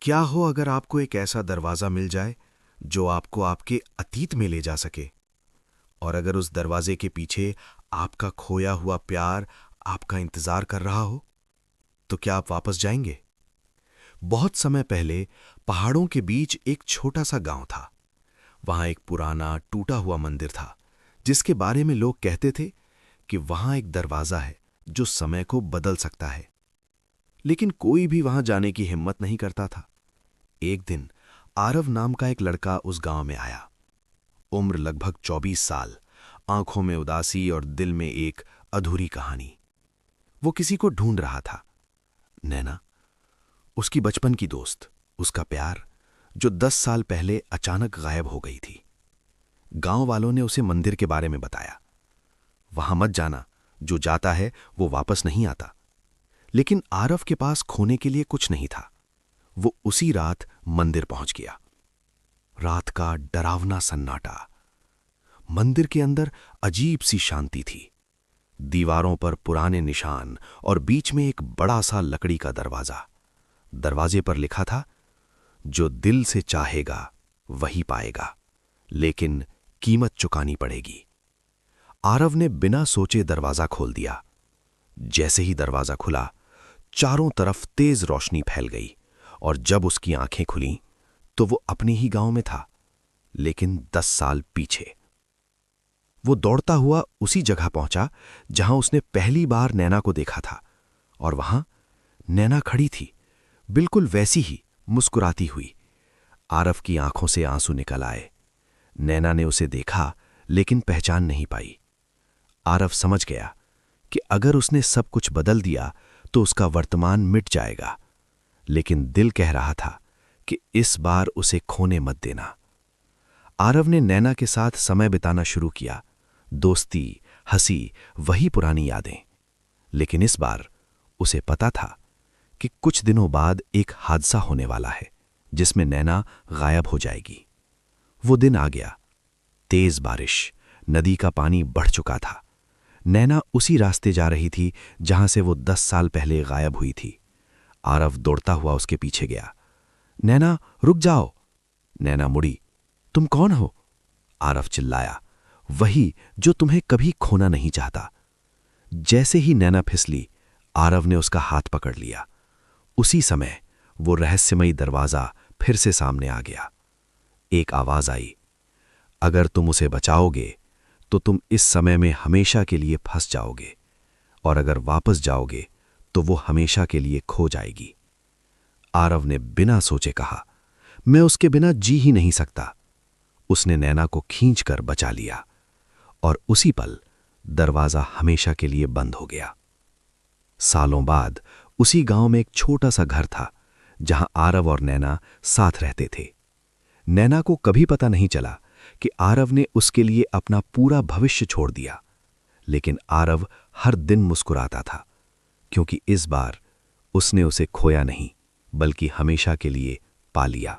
क्या हो अगर आपको एक ऐसा दरवाजा मिल जाए जो आपको आपके अतीत में ले जा सके, और अगर उस दरवाजे के पीछे आपका खोया हुआ प्यार आपका इंतजार कर रहा हो, तो क्या आप वापस जाएंगे? बहुत समय पहले पहाड़ों के बीच एक छोटा सा गांव था। वहां एक पुराना टूटा हुआ मंदिर था, जिसके बारे में लोग कहते थे कि वहां एक दरवाजा है जो समय को बदल सकता है। लेकिन कोई भी वहां जाने की हिम्मत नहीं करता था। एक दिन आरव नाम का एक लड़का उस गांव में आया। उम्र लगभग 24 साल, आंखों में उदासी और दिल में एक अधूरी कहानी। वो किसी को ढूंढ रहा था। नैना, उसकी बचपन की दोस्त, उसका प्यार, जो 10 साल पहले अचानक गायब हो गई थी। गांव वालों ने उसे मंदिर के बारे में बताया। वहां मत जाना, जो जाता है वो वापस नहीं आता। लेकिन आरव के पास खोने के लिए कुछ नहीं था। वो उसी रात मंदिर पहुंच गया। रात का डरावना सन्नाटा। मंदिर के अंदर अजीब सी शांति थी। दीवारों पर पुराने निशान और बीच में एक बड़ा सा लकड़ी का दरवाजा। दरवाजे पर लिखा था, जो दिल से चाहेगा वही पाएगा, लेकिन कीमत चुकानी पड़ेगी। आरव ने बिना सोचे दरवाजा खोल दिया। जैसे ही दरवाजा खुला, चारों तरफ तेज रोशनी फैल गई, और जब उसकी आंखें खुलीं तो वो अपने ही गांव में था, लेकिन 10 साल पीछे। वो दौड़ता हुआ उसी जगह पहुंचा जहां उसने पहली बार नैना को देखा था। और वहां नैना खड़ी थी, बिल्कुल वैसी ही, मुस्कुराती हुई। आरव की आंखों से आंसू निकल आए। नैना ने उसे देखा, लेकिन पहचान नहीं पाई। आरव समझ गया कि अगर उसने सब कुछ बदल दिया तो उसका वर्तमान मिट जाएगा। लेकिन दिल कह रहा था कि इस बार उसे खोने मत देना। आरव ने नैना के साथ समय बिताना शुरू किया। दोस्ती, हंसी, वही पुरानी यादें। लेकिन इस बार उसे पता था कि कुछ दिनों बाद एक हादसा होने वाला है, जिसमें नैना गायब हो जाएगी। वो दिन आ गया। तेज बारिश, नदी का पानी बढ़ चुका था। नैना उसी रास्ते जा रही थी जहां से वो 10 साल पहले गायब हुई थी। आरव दौड़ता हुआ उसके पीछे गया। नैना, रुक जाओ। नैना मुड़ी। तुम कौन हो? आरव चिल्लाया। वही जो तुम्हें कभी खोना नहीं चाहता। जैसे ही नैना फिसली, आरव ने उसका हाथ पकड़ लिया। उसी समय वो रहस्यमयी दरवाजा फिर से सामने आ गया। एक आवाज आई, अगर तुम उसे बचाओगे तो तुम इस समय में हमेशा के लिए फंस जाओगे, और अगर वापस जाओगे तो वो हमेशा के लिए खो जाएगी। आरव ने बिना सोचे कहा, मैं उसके बिना जी ही नहीं सकता। उसने नैना को खींचकर बचा लिया, और उसी पल दरवाजा हमेशा के लिए बंद हो गया। सालों बाद उसी गांव में एक छोटा सा घर था, जहां आरव और नैना साथ रहते थे। नैना को कभी पता नहीं चला कि आरव ने उसके लिए अपना पूरा भविष्य छोड़ दिया। लेकिन आरव हर दिन मुस्कुराता था, क्योंकि इस बार उसने उसे खोया नहीं, बल्कि हमेशा के लिए पा लिया।